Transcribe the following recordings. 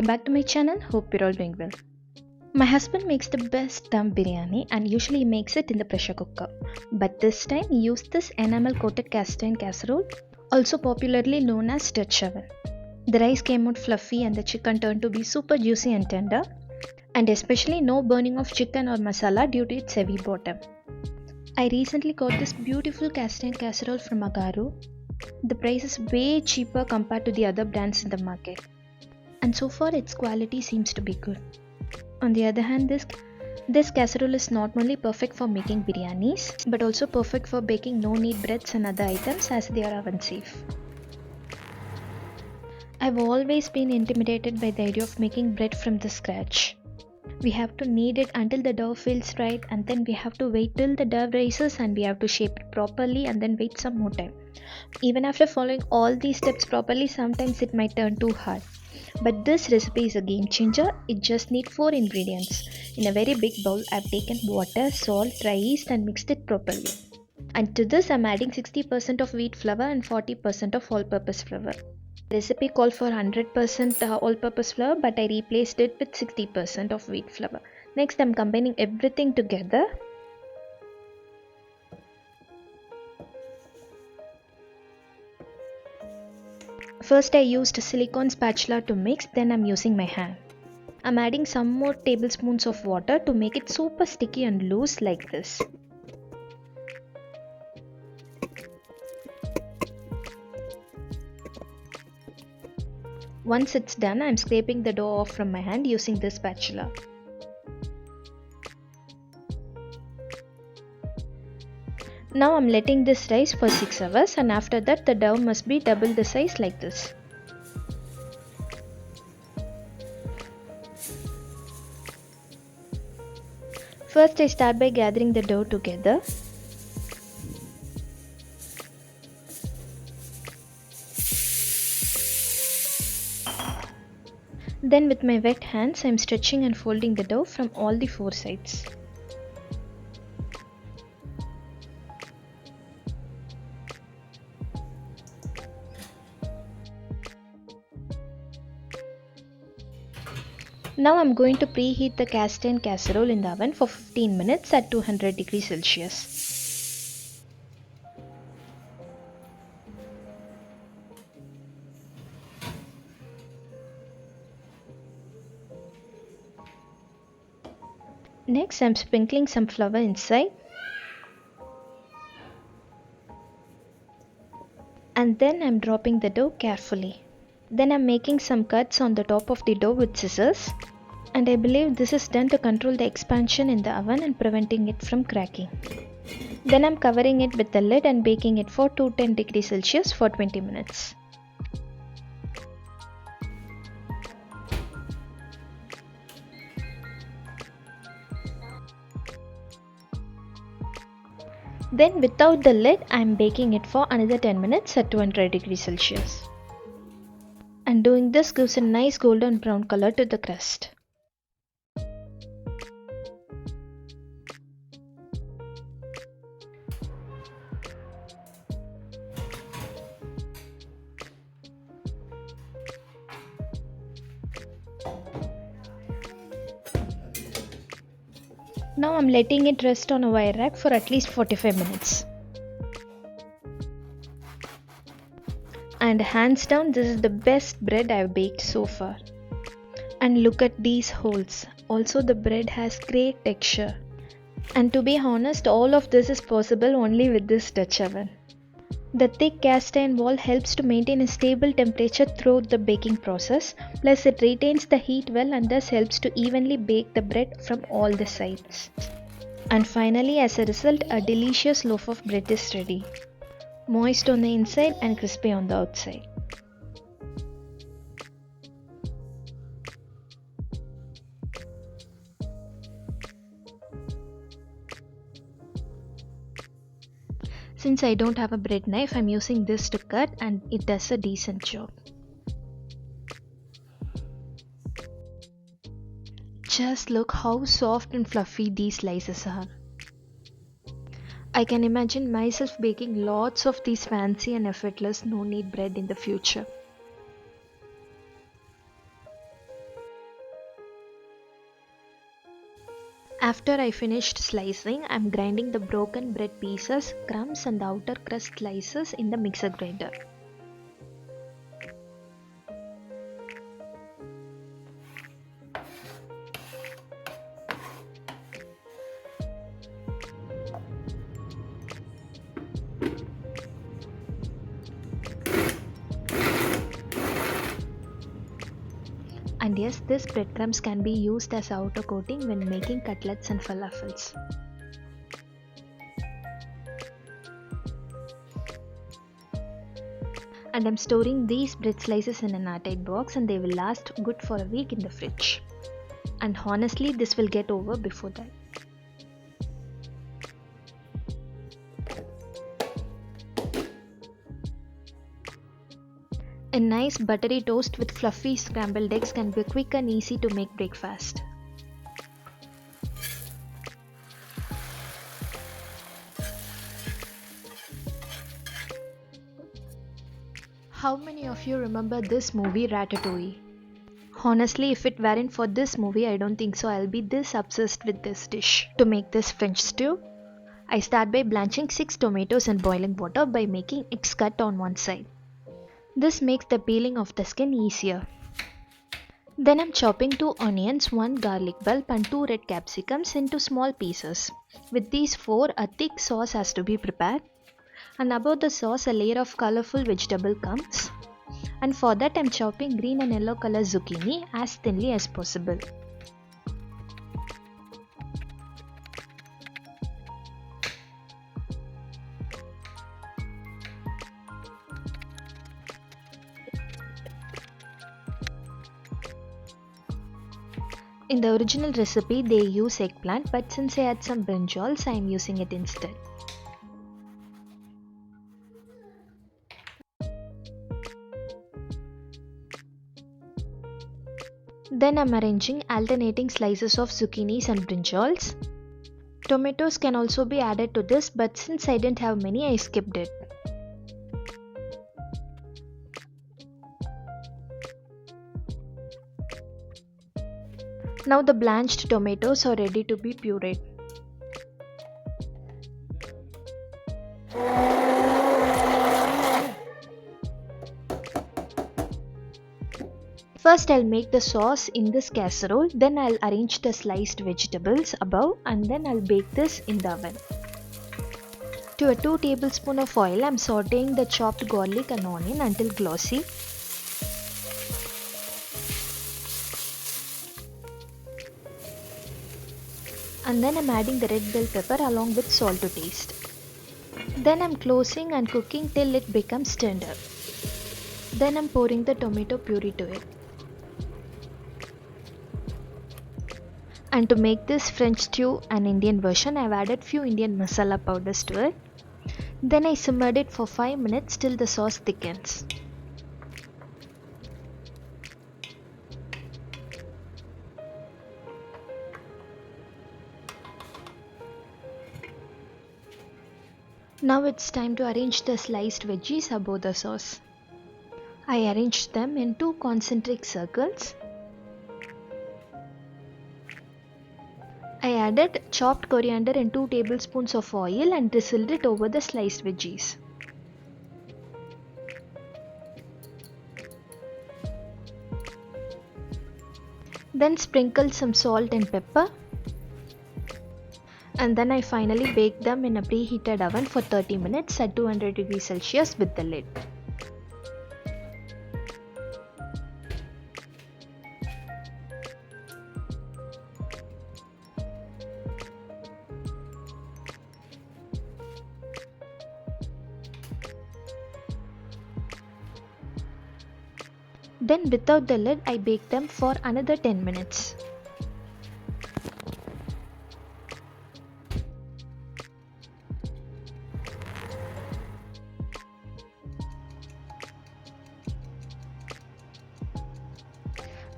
welcome back to my channel. Hope you're all doing well. My husband makes the best dum biryani and usually makes it in the pressure cooker. But this time he used this enamel coated cast iron casserole, also popularly known as Dutch oven. The rice came out fluffy and the chicken turned to be super juicy and tender, and especially no burning of chicken or masala due to its heavy bottom. I recently got this beautiful cast iron casserole from AGARO. The price is way cheaper compared to the other brands in the market, and so far its quality seems to be good. On the other hand, this casserole is not only perfect for making biryanis but also perfect for baking no-knead breads and other items as they are oven safe. I've always been intimidated by the idea of making bread from the scratch. We have to knead it until the dough feels right, and then we have to wait till the dough rises, and we have to shape it properly and then wait some more time. Even after following all these steps properly, sometimes it might turn too hard. But this recipe is a game changer. It just needs 4 ingredients. In a very big bowl, I've taken water, salt, dry yeast and mixed it properly. And to this, I'm adding 60% of wheat flour and 40% of all-purpose flour. The recipe called for 100% all-purpose flour, but I replaced it with 60% of wheat flour. Next, I'm combining everything together. First I used a silicone spatula to mix, then I'm using my hand. I'm adding some more tablespoons of water to make it super sticky and loose like this. Once it's done, I'm scraping the dough off from my hand using this spatula. Now I'm letting this rise for 6 hours, and after that the dough must be double the size like this. First I start by gathering the dough together. Then with my wet hands I'm stretching and folding the dough from all the 4 sides. Now I'm going to preheat the cast iron casserole in the oven for 15 minutes at 200 degrees Celsius. Next, I'm sprinkling some flour inside, and then I'm dropping the dough carefully. Then I'm making some cuts on the top of the dough with scissors, and I believe this is done to control the expansion in the oven and preventing it from cracking. Then I'm covering it with the lid and baking it for 210 degrees Celsius for 20 minutes. Then without the lid, I'm baking it for another 10 minutes at 200 degrees Celsius. And doing this gives a nice golden brown color to the crust. Now I'm letting it rest on a wire rack for at least 45 minutes. And hands down, this is the best bread I've baked so far. And look at these holes. Also the bread has great texture. And to be honest, all of this is possible only with this Dutch oven. The thick cast iron wall helps to maintain a stable temperature throughout the baking process, plus it retains the heat well and thus helps to evenly bake the bread from all the sides. And finally, as a result, a delicious loaf of bread is ready. Moist on the inside and crispy on the outside. Since I don't have a bread knife, I'm using this to cut, and it does a decent job. Just look how soft and fluffy these slices are. I can imagine myself baking lots of these fancy and effortless no-knead bread in the future. After I finished slicing, I'm grinding the broken bread pieces, crumbs and the outer crust slices in the mixer grinder. And yes, this breadcrumbs can be used as outer coating when making cutlets and falafels. And I'm storing these bread slices in an airtight box and they will last good for a week in the fridge. And honestly, this will get over before that. A nice buttery toast with fluffy scrambled eggs can be quick and easy to make breakfast. How many of you remember this movie Ratatouille? Honestly, if it weren't for this movie, I don't think so I'll be this obsessed with this dish. To make this French stew, I start by blanching 6 tomatoes in boiling water by making eggs cut on one side. This makes the peeling of the skin easier. Then I'm chopping 2 onions, 1 garlic bulb and 2 red capsicums into small pieces. With these 4, a thick sauce has to be prepared. And above the sauce, a layer of colorful vegetable comes. And for that I'm chopping green and yellow color zucchini as thinly as possible. In the original recipe they use eggplant, but since I had some brinjals, I am using it instead. Then I'm arranging alternating slices of zucchinis and brinjals. Tomatoes can also be added to this, but since I didn't have many, I skipped it. Now the blanched tomatoes are ready to be pureed. First I'll make the sauce in this casserole, then I'll arrange the sliced vegetables above and then I'll bake this in the oven. To a 2 tablespoons of oil, I'm sauteing the chopped garlic and onion until glossy. And then I'm adding the red bell pepper along with salt to taste. Then I'm closing and cooking till it becomes tender. Then I'm pouring the tomato puree to it. And to make this French stew an Indian version, I've added few Indian masala powders to it. Then I simmered it for 5 minutes till the sauce thickens. Now it's time to arrange the sliced veggies above the sauce. I arranged them in 2 concentric circles. I added chopped coriander and 2 tablespoons of oil and drizzled it over the sliced veggies. Then sprinkled some salt and pepper. And then I finally baked them in a preheated oven for 30 minutes at 200 degrees Celsius with the lid. Then without the lid, I baked them for another 10 minutes.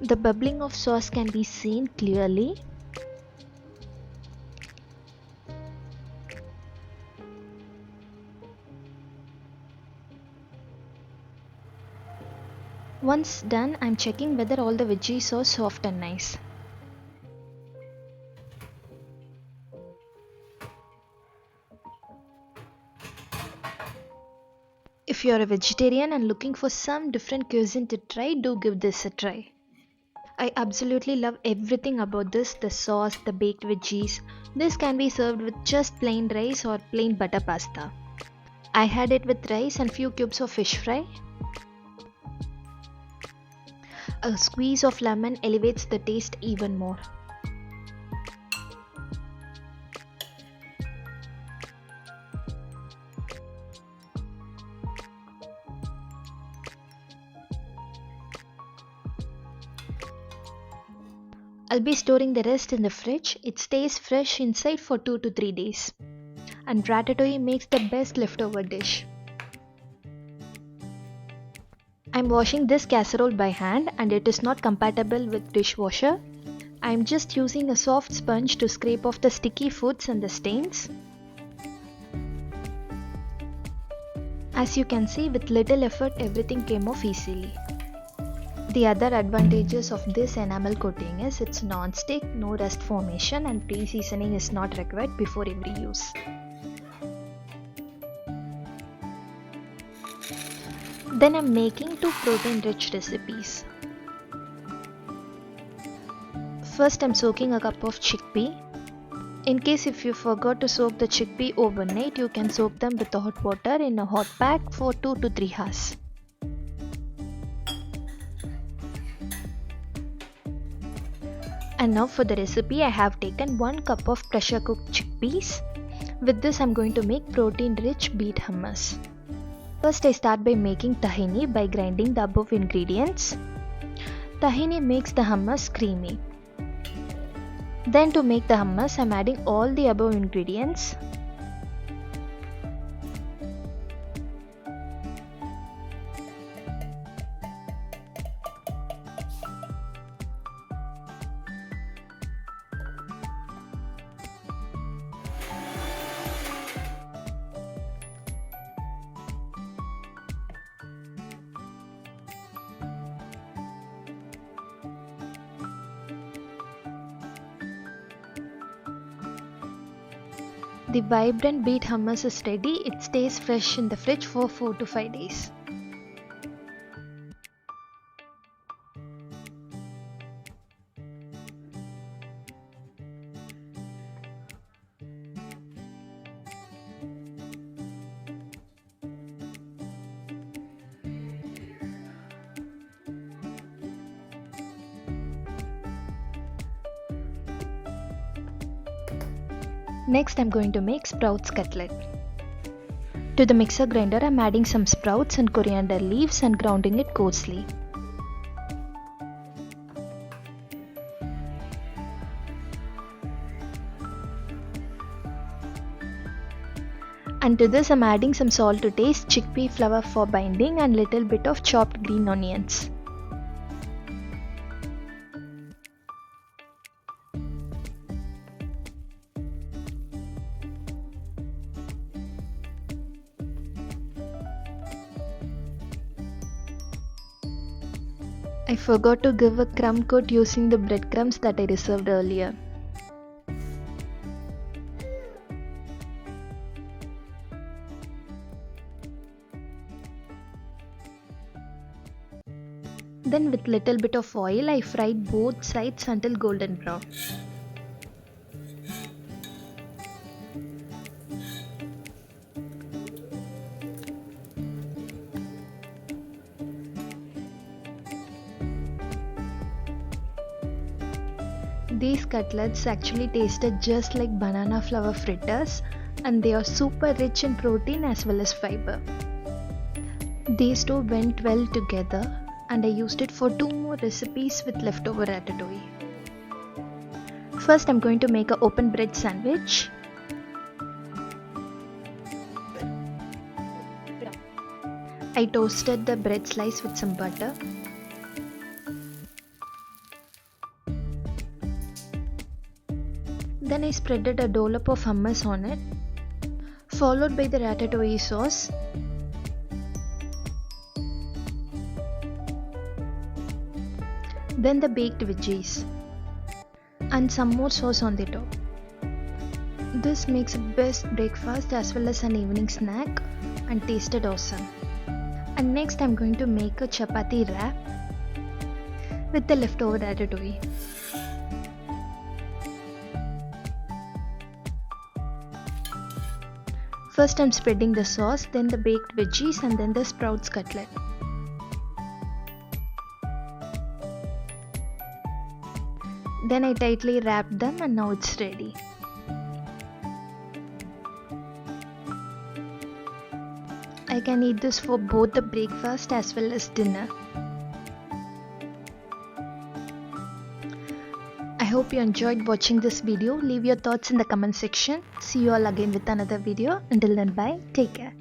The bubbling of sauce can be seen clearly. Once done, I'm checking whether all the veggies are soft and nice. If you're a vegetarian and looking for some different cuisine to try, do give this a try. I absolutely love everything about this, the sauce, the baked veggies. This can be served with just plain rice or plain butter pasta. I had it with rice and few cubes of fish fry. A squeeze of lemon elevates the taste even more. I'll be storing the rest in the fridge. It stays fresh inside for 2 to 3 days. And ratatouille makes the best leftover dish. I'm washing this casserole by hand and it is not compatible with dishwasher. I'm just using a soft sponge to scrape off the sticky foods and the stains. As you can see, with little effort everything came off easily. The other advantages of this enamel coating is it's non-stick, no rust formation, and pre-seasoning is not required before every use. Then I'm making 2 protein-rich recipes. First I'm soaking a cup of chickpea. In case if you forgot to soak the chickpea overnight, you can soak them with hot water in a hot pack for 2 to 3 hours. And now for the recipe, I have taken 1 cup of pressure cooked chickpeas. With this I'm going to make protein rich beet hummus. First I start by making tahini by grinding the above ingredients. Tahini makes the hummus creamy. Then to make the hummus, I'm adding all the above ingredients. The vibrant beet hummus is ready. It stays fresh in the fridge for 4 to 5 days. Next I'm going to make sprouts cutlet. To the mixer grinder I'm adding some sprouts and coriander leaves and grounding it coarsely. And to this I'm adding some salt to taste, chickpea flour for binding and little bit of chopped green onions. I forgot to give a crumb coat using the breadcrumbs that I reserved earlier. Then with little bit of oil I fried both sides until golden brown. These cutlets actually tasted just like banana flour fritters and they are super rich in protein as well as fiber. These two went well together and I used it for 2 more recipes with leftover ratatouille. First I'm going to make an open bread sandwich. I toasted the bread slice with some butter. Then I spreaded a dollop of hummus on it, followed by the ratatouille sauce. Then the baked veggies and some more sauce on the top. This makes a best breakfast as well as an evening snack and tasted awesome. And next I'm going to make a chapati wrap with the leftover ratatouille. First I'm spreading the sauce, then the baked veggies and then the sprouts cutlet. Then I tightly wrapped them and now it's ready. I can eat this for both the breakfast as well as dinner. I hope you enjoyed watching this video. Leave your thoughts in the comment section. See you all again with another video. Until then, bye. Take care.